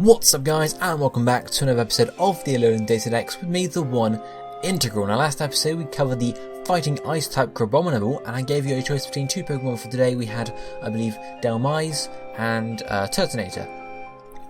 What's up guys, and welcome back to another episode of the Alolan DataDex with me, TheOneIntegral. Now last episode we covered the Fighting Ice type Crabominable, and I gave you a choice between two Pokemon for today. We had, I believe, Dhelmise and Turtonator.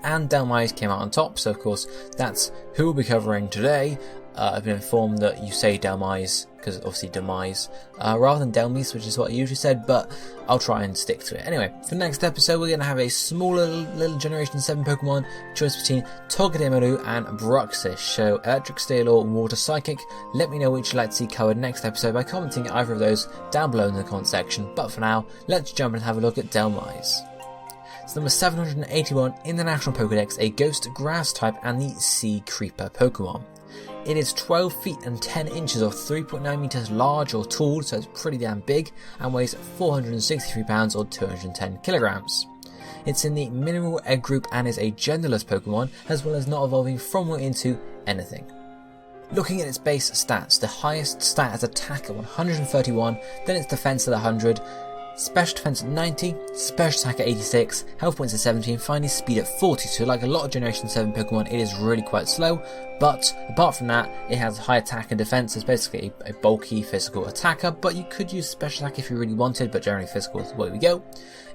And Dhelmise came out on top, so of course that's who we'll be covering today. I've been informed that you say Dhelmise, because obviously Demise, rather than Dhelmise, which is what I usually said, but I'll try and stick to it. Anyway, for the next episode we're going to have a smaller little Generation 7 Pokemon, choice between Togedemaru and Bruxis. So Electric, Steel or Water Psychic. Let me know which you'd like to see covered next episode by commenting either of those down below in the comment section, but for now, let's jump and have a look at Dhelmise. It's number 781 in the National Pokédex, a Ghost Grass type and the Sea Creeper Pokemon. It is 12 feet and 10 inches or 3.9 meters large or tall, so it's pretty damn big, and weighs 463 pounds or 210 kilograms. It's in the Mineral Egg group and is a genderless Pokemon, as well as not evolving from or into anything. Looking at its base stats, the highest stat is attack at 131, then its defense at 100, special defense at 90, special attack at 86, health points at 70, and finally speed at 40. So like a lot of Generation 7 Pokemon, it is really quite slow, but apart from that, it has high attack and defense. It's basically a bulky physical attacker, but you could use special attack if you really wanted, but generally physical is the way we go.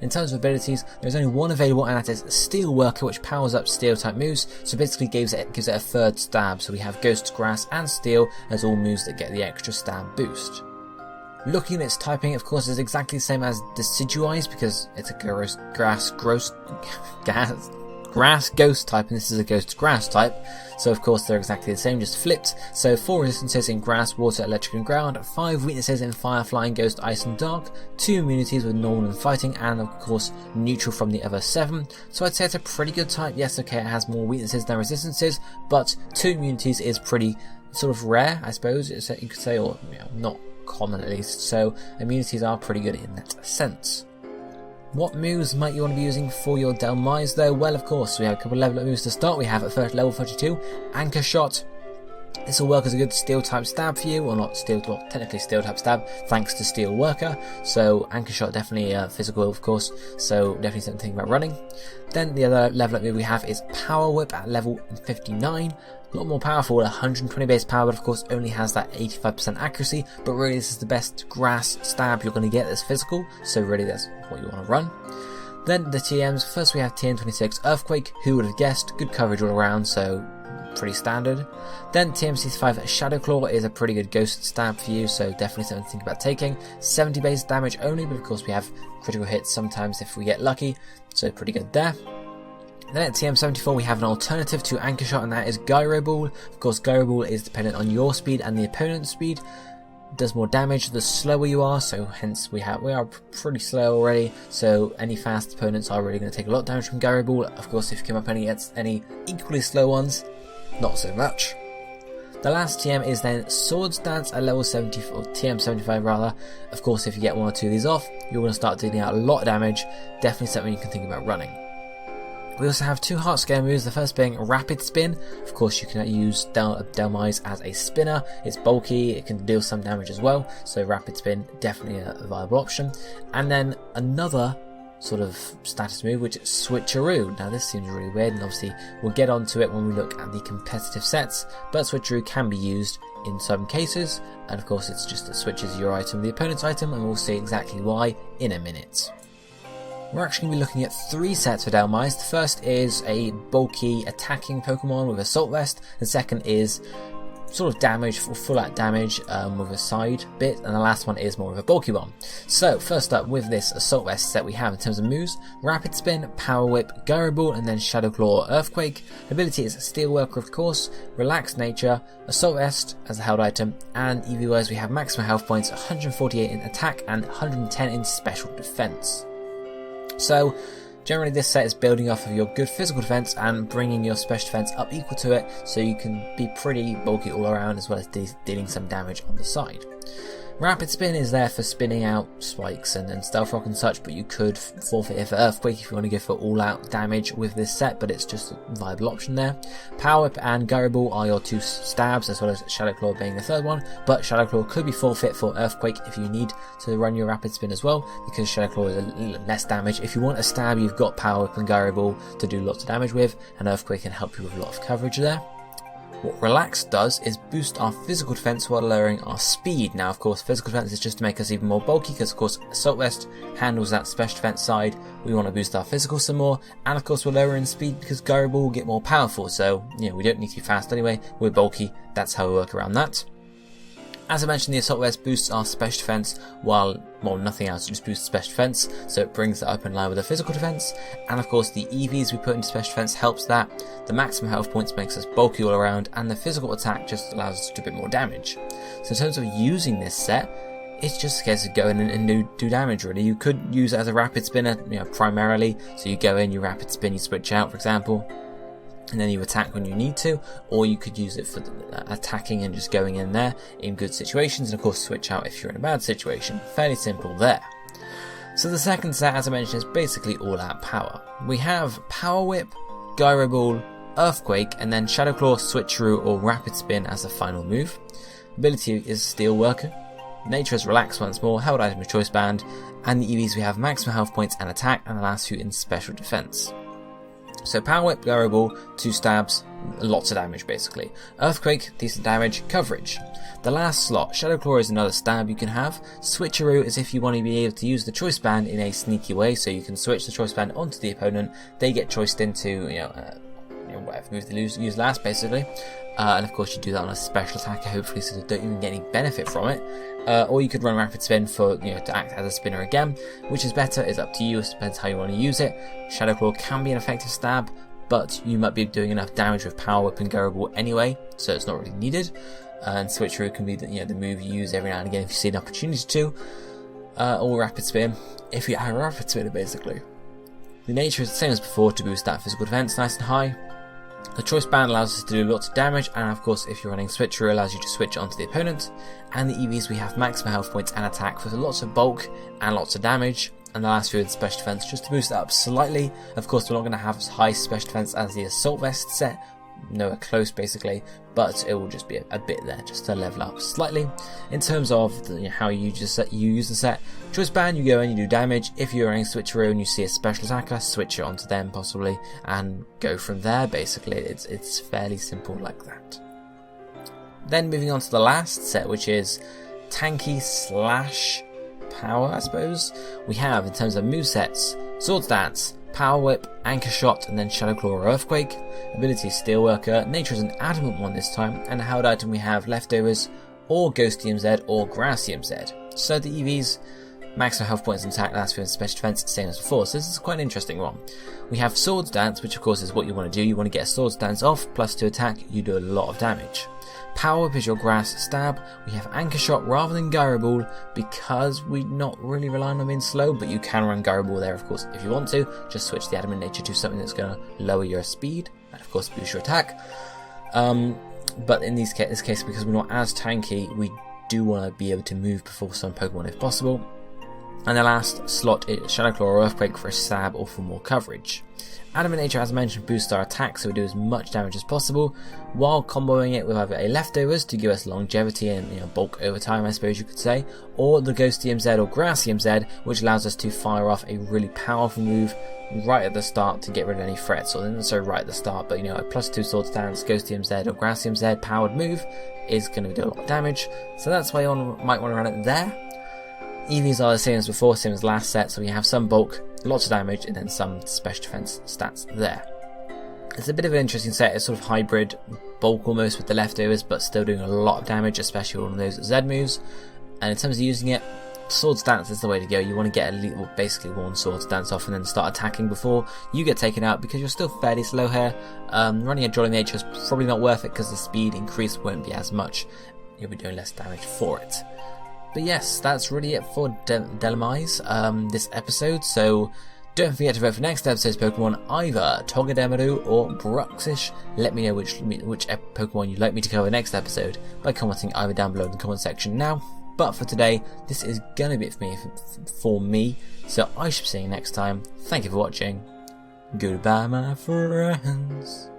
In terms of abilities, there's only one available, and that is Steel Worker, which powers up Steel type moves, so basically gives it a third stab. So we have Ghost, Grass and Steel as all moves that get the extra stab boost. Looking at its typing, of course, is exactly the same as Decidueye, because it's a grass ghost type, and this is a ghost grass type, so of course they're exactly the same, just flipped. So 4 resistances in grass, water, electric and ground, 5 weaknesses in fire, flying, ghost, ice and dark, 2 immunities with normal and fighting, and of course neutral from the other 7. So I'd say it's a pretty good type. Yes, okay, it has more weaknesses than resistances, but 2 immunities is pretty sort of rare, I suppose you could say, or not common at least, so immunities are pretty good in that sense. What moves might you want to be using for your Dhelmise though? Well, of course, we have a couple of level up moves to start. We have at first level 32, Anchor Shot. This will work as a good steel type stab for you, or not steel, well, technically steel type stab, thanks to Steel Worker. So Anchor Shot definitely physical, of course, so definitely something to think about running. Then the other level up move we have is Power Whip at level 59. A lot more powerful, 120 base power, but of course only has that 85% accuracy, but really this is the best grass stab you're going to get that's physical, so really that's what you want to run. Then the TMs, first we have TM26 Earthquake, who would have guessed, good coverage all around, so pretty standard. Then TM65 Shadow Claw is a pretty good ghost stab for you, so definitely something to think about taking. 70 base damage only, but of course we have critical hits sometimes if we get lucky, so pretty good there. Then at TM74 we have an alternative to Anchor Shot, and that is Gyro Ball. Of course Gyro Ball is dependent on your speed and the opponent's speed. It does more damage the slower you are, so hence we are pretty slow already, so any fast opponents are really going to take a lot of damage from Gyro Ball. Of course if you come up against any equally slow ones, not so much. The last TM is then Swords Dance at level 70, or TM75 rather. Of course if you get one or two of these off, you're going to start dealing out a lot of damage, definitely something you can think about running. We also have 2 Heart Scale moves, the first being Rapid Spin. Of course you can use Dhelmise as a spinner, it's bulky, it can deal some damage as well, so Rapid Spin definitely a viable option. And then another sort of status move, which is Switcheroo. Now this seems really weird, and obviously we'll get onto it when we look at the competitive sets, but Switcheroo can be used in some cases, and of course it's just that switches your item the opponent's item, and we'll see exactly why in a minute. We're actually going to be looking at 3 sets for Dhelmise. The first is a bulky attacking Pokemon with Assault Vest. The second is sort of damage, full out damage with a side bit, and the last one is more of a bulky one. So first up with this Assault Vest set we have in terms of moves: Rapid Spin, Power Whip, Gyro Ball, and then Shadow Claw, Earthquake. Ability is Steel Worker of course, Relaxed Nature, Assault Vest as a held item, and EV wise we have maximum health points, 148 in attack and 110 in special defense. So generally this set is building off of your good physical defense and bringing your special defense up equal to it, so you can be pretty bulky all around as well as dealing some damage on the side. Rapid Spin is there for spinning out spikes and Stealth Rock and such, but you could forfeit it for Earthquake if you want to go for all-out damage with this set, but it's just a viable option there. Power Whip and Gyro Ball are your 2 stabs, as well as Shadow Claw being the 3rd one, but Shadow Claw could be forfeit for Earthquake if you need to run your Rapid Spin as well, because Shadow Claw is a little less damage. If you want a stab, you've got Power Whip and Gyro Ball to do lots of damage with, and Earthquake can help you with a lot of coverage there. What Relax does is boost our physical defense while lowering our speed. Now, of course, physical defense is just to make us even more bulky, because, of course, Assault Vest handles that special defense side. We want to boost our physical some more, and, of course, we're lowering speed because Gyro Ball will get more powerful. So, we don't need to be fast anyway. We're bulky. That's how we work around that. As I mentioned, the Assault Vest boosts our special defense while, nothing else, just boosts special defense, so it brings that up in line with the physical defense, and of course the EVs we put into special defense helps that, the maximum health points makes us bulky all around, and the physical attack just allows us to do a bit more damage. So in terms of using this set, it's just a case of going in and do damage really. You could use it as a rapid spinner, primarily, so you go in, you rapid spin, you switch out, for example, and then you attack when you need to, or you could use it for attacking and just going in there in good situations, and of course switch out if you're in a bad situation. Fairly simple there. So the second set, as I mentioned, is basically all out power. We have Power Whip, Gyro Ball, Earthquake, and then Shadow Claw, Switcheroo, or Rapid Spin as a final move. Ability is Steel Worker. Nature is Relax once more, held item of Choice Band, and the EVs we have maximum health points and attack, and the last 2 in special defense. So Power Whip, Gyro Ball, 2 stabs, lots of damage basically. Earthquake, decent damage, coverage. The last slot, Shadow Claw is another stab you can have. Switcheroo is if you want to be able to use the Choice Band in a sneaky way, so you can switch the Choice Band onto the opponent, they get choiced into, whatever move they use last basically. And of course you do that on a special attacker, hopefully, so they don't even get any benefit from it. Or you could run Rapid Spin for, to act as a spinner again. Which is better is up to you, it depends how you want to use it. Shadow Claw can be an effective stab, but you might be doing enough damage with Power Whip and Gyro Ball anyway, so it's not really needed. And Switcheroo can be the move you use every now and again if you see an opportunity to. Or Rapid Spin, if you have a Rapid Spinner basically. The nature is the same as before to boost that physical defense nice and high. The Choice Band allows us to do lots of damage, and of course if you're running Switcheroo, allows you to switch onto the opponent. And the EVs we have maximum health points and attack for lots of bulk and lots of damage. And the last 2 in special defense just to boost that up slightly. Of course we're not going to have as high special defense as the Assault Vest set, nowhere close basically, but it will just be a bit there just to level up slightly. In terms of how you use the set, Choice Band, you go in, you do damage. If you're running Switcheroo and you see a special attacker, switch it onto them possibly and go from there basically. It's fairly simple like that. Then moving on to the last set, which is tanky slash power, I suppose. We have, in terms of movesets, Sword Stance, Power Whip, Anchor Shot, and then Shadow Claw or Earthquake. Ability Steel Worker. Nature is an adamant one this time, and a held item we have Leftovers, or Ghost EMZ, or Grass EMZ. So the EVs, maximum health points and attack, last 2 in special defense, same as before. So this is quite an interesting one. We have Sword Dance, which of course is what you want to do. You want to get a Sword Dance off, plus 2 attack, you do a lot of damage. Power Whip is your grass stab. We have Anchor Shot rather than Gyro Ball because we're not really relying on being slow, but you can run Gyro Ball there of course if you want to. Just switch the adamant nature to something that's going to lower your speed and of course boost your attack. But in this case, because we're not as tanky, we do want to be able to move before some Pokemon if possible. And the last slot is Shadow Claw or Earthquake for a stab or for more coverage. Adamant Nature, as I mentioned, boosts our attack, so we do as much damage as possible, while comboing it with either a Leftovers to give us longevity and bulk over time, I suppose you could say, or the Ghost EMZ or Grass EMZ, which allows us to fire off a really powerful move right at the start to get rid of any threats, or not necessarily right at the start, but a +2 Sword Stance, Ghost EMZ or Grass EMZ powered move is going to do a lot of damage, so that's why you might want to run it there. EVs are the same as before, same as last set, so we have some bulk, lots of damage, and then some special defense stats there. It's a bit of an interesting set. It's sort of hybrid bulk almost with the Leftovers, but still doing a lot of damage, especially on those Z moves. And in terms of using it, Sword Stance is the way to go. You want to get basically one Sword Stance off and then start attacking before you get taken out, because you're still fairly slow here. Running a Jolly Nature is probably not worth it because the speed increase won't be as much. You'll be doing less damage for it. But yes, that's really it for Dhelmise, this episode, so don't forget to vote for next episode's Pokemon, either Togedemaru or Bruxish. Let me know which Pokemon you'd like me to cover next episode by commenting either down below in the comment section now, But for today, this is going to be it for me, so I shall see you next time. Thank you for watching. Goodbye, my friends.